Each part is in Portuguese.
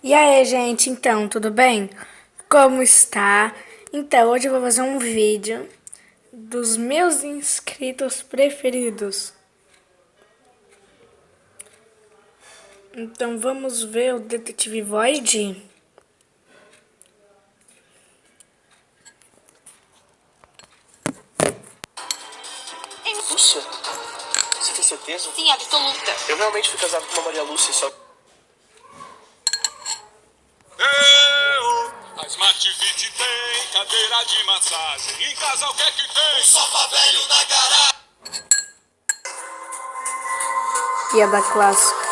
E aí, gente, então, tudo bem? Como está? Então, hoje eu vou fazer um vídeo dos meus inscritos preferidos. Então, vamos ver o Detetive Void? Lúcia? Você tem certeza? Sim, absoluta. Eu realmente fui casado com uma Maria Lúcia, só... A Smart Fit tem cadeira de massagem. Em casa o que é que tem? Um sofá velho na garagem. Piada clássica.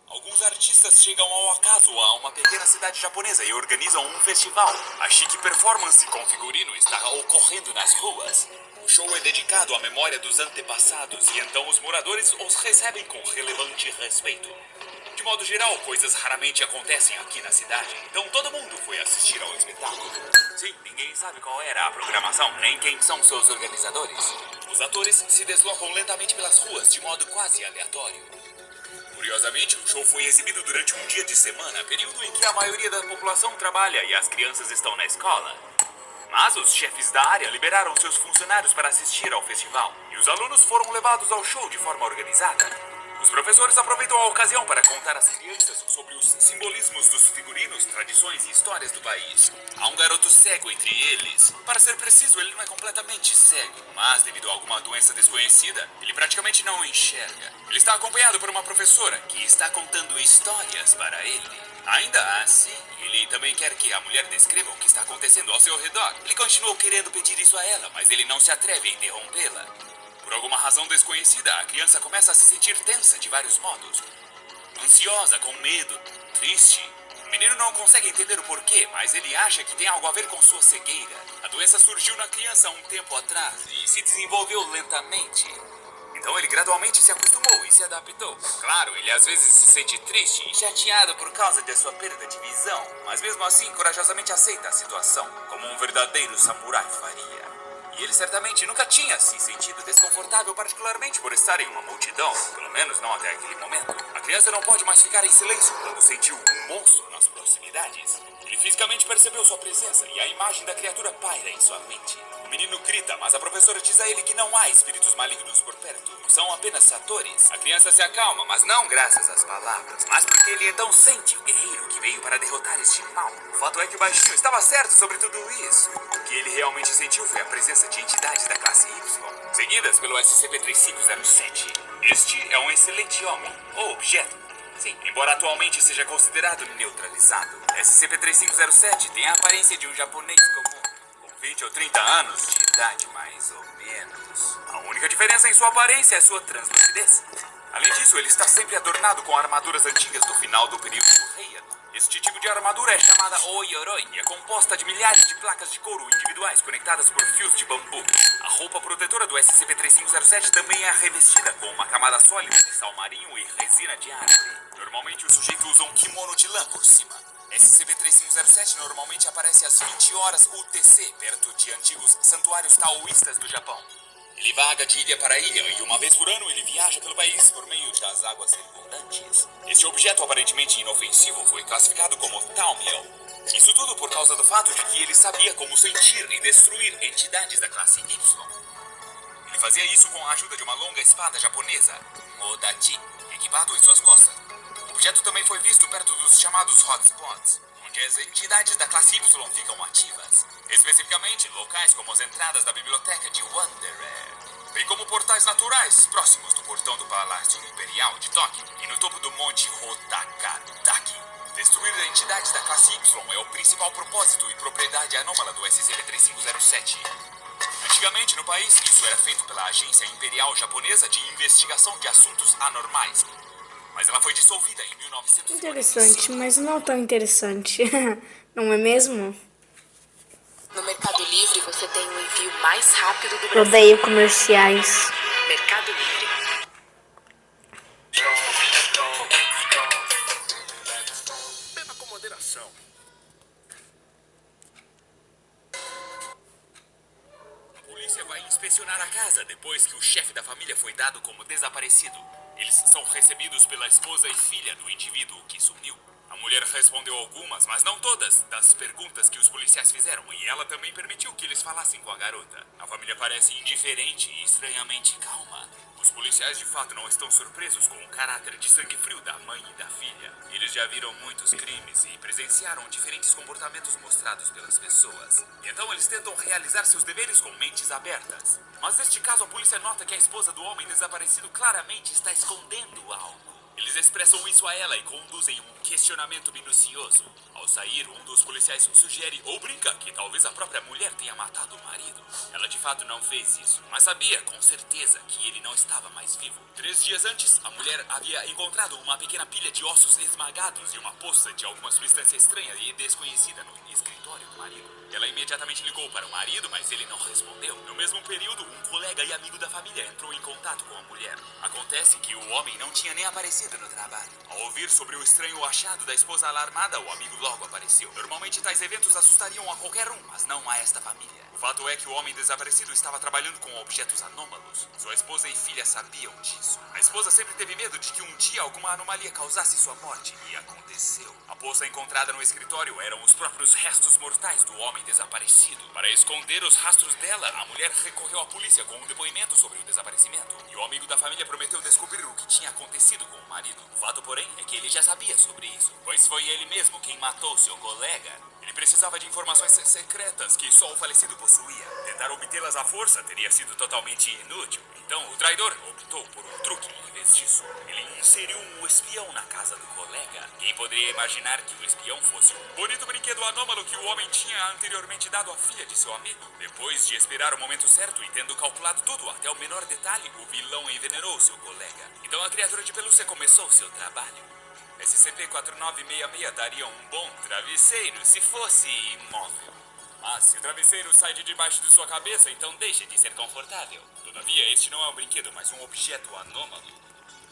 Alguns artistas chegam ao acaso a uma pequena cidade japonesa e organizam um festival. A chique performance com figurino está ocorrendo nas ruas. O show é dedicado à memória dos antepassados e então os moradores os recebem com relevante respeito. De modo geral, coisas raramente acontecem aqui na cidade, então todo mundo foi assistir ao espetáculo. Sim, ninguém sabe qual era a programação, nem quem são seus organizadores. Os atores se deslocam lentamente pelas ruas de modo quase aleatório. Curiosamente, o show foi exibido durante um dia de semana, período em que a maioria da população trabalha e as crianças estão na escola. Mas os chefes da área liberaram seus funcionários para assistir ao festival, e os alunos foram levados ao show de forma organizada. Os professores aproveitam a ocasião para contar às crianças sobre os simbolismos dos figurinos, tradições e histórias do país. Há um garoto cego entre eles. Para ser preciso, ele não é completamente cego, mas devido a alguma doença desconhecida, ele praticamente não enxerga. Ele está acompanhado por uma professora que está contando histórias para ele. Ainda assim, ele também quer que a mulher descreva o que está acontecendo ao seu redor. Ele continuou querendo pedir isso a ela, mas ele não se atreve a interrompê-la. Por alguma razão desconhecida, a criança começa a se sentir tensa de vários modos. Ansiosa, com medo, triste. O menino não consegue entender o porquê, mas ele acha que tem algo a ver com sua cegueira. A doença surgiu na criança há um tempo atrás e se desenvolveu lentamente. Então ele gradualmente se acostumou e se adaptou. Claro, ele às vezes se sente triste e chateado por causa de sua perda de visão, mas mesmo assim corajosamente aceita a situação, como um verdadeiro samurai faria. E ele certamente nunca tinha se sentido desconfortável, particularmente por estar em uma multidão, pelo menos não até aquele momento. A criança não pode mais ficar em silêncio quando sentiu um monstro nas proximidades. Ele fisicamente percebeu sua presença e a imagem da criatura paira em sua mente. O menino grita, mas a professora diz a ele que não há espíritos malignos por perto. São apenas atores. A criança se acalma, mas não graças às palavras, mas porque ele então sente o guerreiro que veio para derrotar este mal. O fato é que o baixinho estava certo sobre tudo isso. O que ele realmente sentiu foi a presença de entidades da classe Y, seguidas pelo SCP-3507. Este é um excelente homem, ou objeto. Sim, embora atualmente seja considerado neutralizado, SCP-3507 tem a aparência de um japonês comum, com 20 ou 30 anos de idade, mais ou menos. A única diferença em sua aparência é sua translucidez. Além disso, ele está sempre adornado com armaduras antigas do final do período Heian. Este tipo de armadura é chamada Oyoroi e é composta de milhares de placas de couro individuais conectadas por fios de bambu. A roupa protetora do SCP-3507 também é revestida com uma camada sólida de sal marinho e resina de árvore. Normalmente o sujeito usa um kimono de lã por cima. SCP-3507 normalmente aparece às 20 horas UTC, perto de antigos santuários taoístas do Japão. Ele vaga de ilha para ilha e uma vez por ano ele viaja pelo país por meio das águas circundantes. Este objeto aparentemente inofensivo foi classificado como Taumiel. Isso tudo por causa do fato de que ele sabia como sentir e destruir entidades da classe Y. Ele fazia isso com a ajuda de uma longa espada japonesa, Odachi, equipado em suas costas. O objeto também foi visto perto dos chamados hotspots, onde as entidades da classe Y ficam ativas. Especificamente, locais como as entradas da biblioteca de Wanderer, bem como portais naturais próximos do portão do Palácio Imperial de Tóquio e no topo do Monte Hotakataki. Destruir entidades da classe Y é o principal propósito e propriedade anômala do SCP-3507. Antigamente, no país, isso era feito pela Agência Imperial Japonesa de Investigação de Assuntos Anormais. Mas ela foi dissolvida em 1945. Interessante, mas não tão interessante. Não é mesmo? No Mercado Livre você tem o envio mais rápido do Brasil. Odeio comerciais. Mercado Livre. Beba com moderação. A polícia polícia vai inspecionar a casa depois que o chefe da família foi dado como desaparecido. Eles são recebidos pela esposa e filha do indivíduo que sumiu. A mulher respondeu algumas, mas não todas, das perguntas que os policiais fizeram, e ela também permitiu que eles falassem com a garota. A família parece indiferente e estranhamente calma. Os policiais de fato não estão surpresos com o caráter de sangue frio da mãe e da filha. Eles já viram muitos crimes e presenciaram diferentes comportamentos mostrados pelas pessoas. Então eles tentam realizar seus deveres com mentes abertas. Mas neste caso a polícia nota que a esposa do homem desaparecido claramente está escondendo algo. Eles expressam isso a ela e conduzem um questionamento minucioso. Ao sair, um dos policiais sugere ou brinca que talvez a própria mulher tenha matado o marido. Ela de fato não fez isso, mas sabia com certeza que ele não estava mais vivo. 3 dias antes, a mulher havia encontrado uma pequena pilha de ossos esmagados e uma poça de alguma substância estranha e desconhecida no escritório do marido. Ela imediatamente ligou para o marido, mas ele não respondeu. No mesmo período, um colega e amigo da família entrou em contato com a mulher. Acontece que o homem não tinha nem aparecido no trabalho. Ao ouvir sobre o estranho achado da esposa alarmada, o amigo logo apareceu. Normalmente tais eventos assustariam a qualquer um, mas não a esta família. O fato é que o homem desaparecido estava trabalhando com objetos anômalos. Sua esposa e filha sabiam disso. A esposa sempre teve medo de que um dia alguma anomalia causasse sua morte, e aconteceu. A poça encontrada no escritório eram os próprios restos mortais do homem desaparecido. Para esconder os rastros dela, a mulher recorreu à polícia com um depoimento sobre o desaparecimento. E o amigo da família prometeu descobrir o que tinha acontecido com o marido. O fato, porém, é que ele já sabia sobre isso, pois foi ele mesmo quem matou seu colega. Ele precisava de informações secretas que só o falecido possuía. Tentar obtê-las à força teria sido totalmente inútil. Então, o traidor optou por um truque em vez disso. Ele inseriu um espião na casa do colega. Quem poderia imaginar que o espião fosse um bonito brinquedo anômalo que o homem tinha anteriormente dado à filha de seu amigo? Depois de esperar o momento certo e tendo calculado tudo até o menor detalhe, o vilão envenenou seu colega. Então a criatura de pelúcia começou seu trabalho. SCP-4966 daria um bom travesseiro se fosse imóvel. Mas se o travesseiro sai de debaixo de sua cabeça, então deixa de ser confortável. Todavia, este não é um brinquedo, mas um objeto anômalo.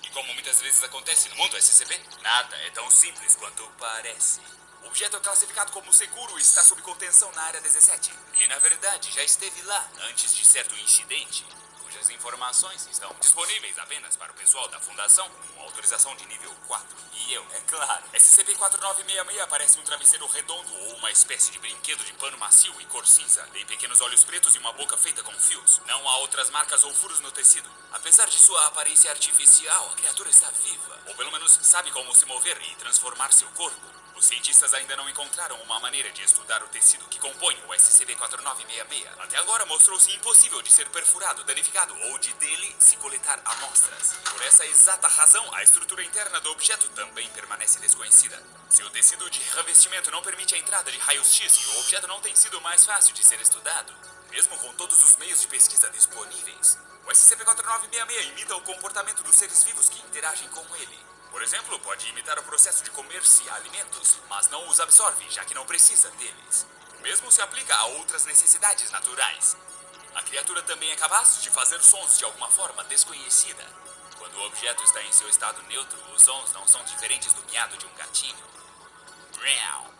E como muitas vezes acontece no mundo SCP, nada é tão simples quanto parece. O objeto é classificado como seguro e está sob contenção na Área 17. Ele, na verdade, já esteve lá antes de certo incidente, cujas informações estão disponíveis apenas para o pessoal da Fundação, com autorização de nível 4. E eu, é claro. SCP-4966 parece um travesseiro redondo ou uma espécie de brinquedo de pano macio e cor cinza. Tem pequenos olhos pretos e uma boca feita com fios. Não há outras marcas ou furos no tecido. Apesar de sua aparência artificial, a criatura está viva. Ou pelo menos sabe como se mover e transformar seu corpo. Os cientistas ainda não encontraram uma maneira de estudar o tecido que compõe o SCP-4966. Até agora mostrou-se impossível de ser perfurado, danificado ou de dele se coletar amostras. Por essa exata razão, a estrutura interna do objeto também permanece desconhecida. Seu tecido de revestimento não permite a entrada de raios-x e o objeto não tem sido mais fácil de ser estudado, mesmo com todos os meios de pesquisa disponíveis. O SCP-4966 imita o comportamento dos seres vivos que interagem com ele. Por exemplo, pode imitar o processo de comer-se alimentos, mas não os absorve, já que não precisa deles. O mesmo se aplica a outras necessidades naturais. A criatura também é capaz de fazer sons de alguma forma desconhecida. Quando o objeto está em seu estado neutro, os sons não são diferentes do miado de um gatinho.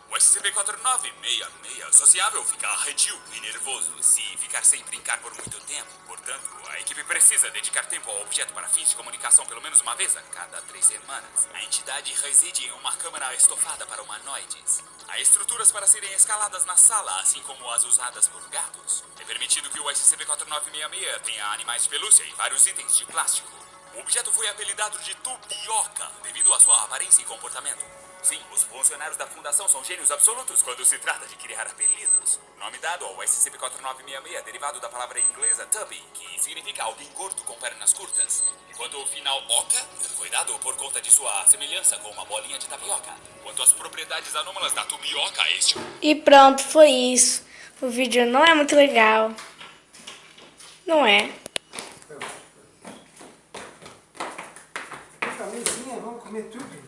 O SCP-4966 sociável fica arredio e nervoso se ficar sem brincar por muito tempo. Portanto, a equipe precisa dedicar tempo ao objeto para fins de comunicação pelo menos uma vez a cada 3 semanas. A entidade reside em uma câmara estofada para humanoides. Há estruturas para serem escaladas na sala, assim como as usadas por gatos. É permitido que o SCP-4966 tenha animais de pelúcia e vários itens de plástico. O objeto foi apelidado de Tubioca devido à sua aparência e comportamento. Sim, os funcionários da Fundação são gênios absolutos quando se trata de criar apelidos. O nome dado ao SCP-4966 é derivado da palavra inglesa tubby, que significa alguém gordo com pernas curtas. Enquanto o final oca foi dado por conta de sua semelhança com uma bolinha de tapioca. Quanto às propriedades anômalas da Tubioca, este... E pronto, foi isso. O vídeo não é muito legal. Não é? Camisinha, vamos comer tudo.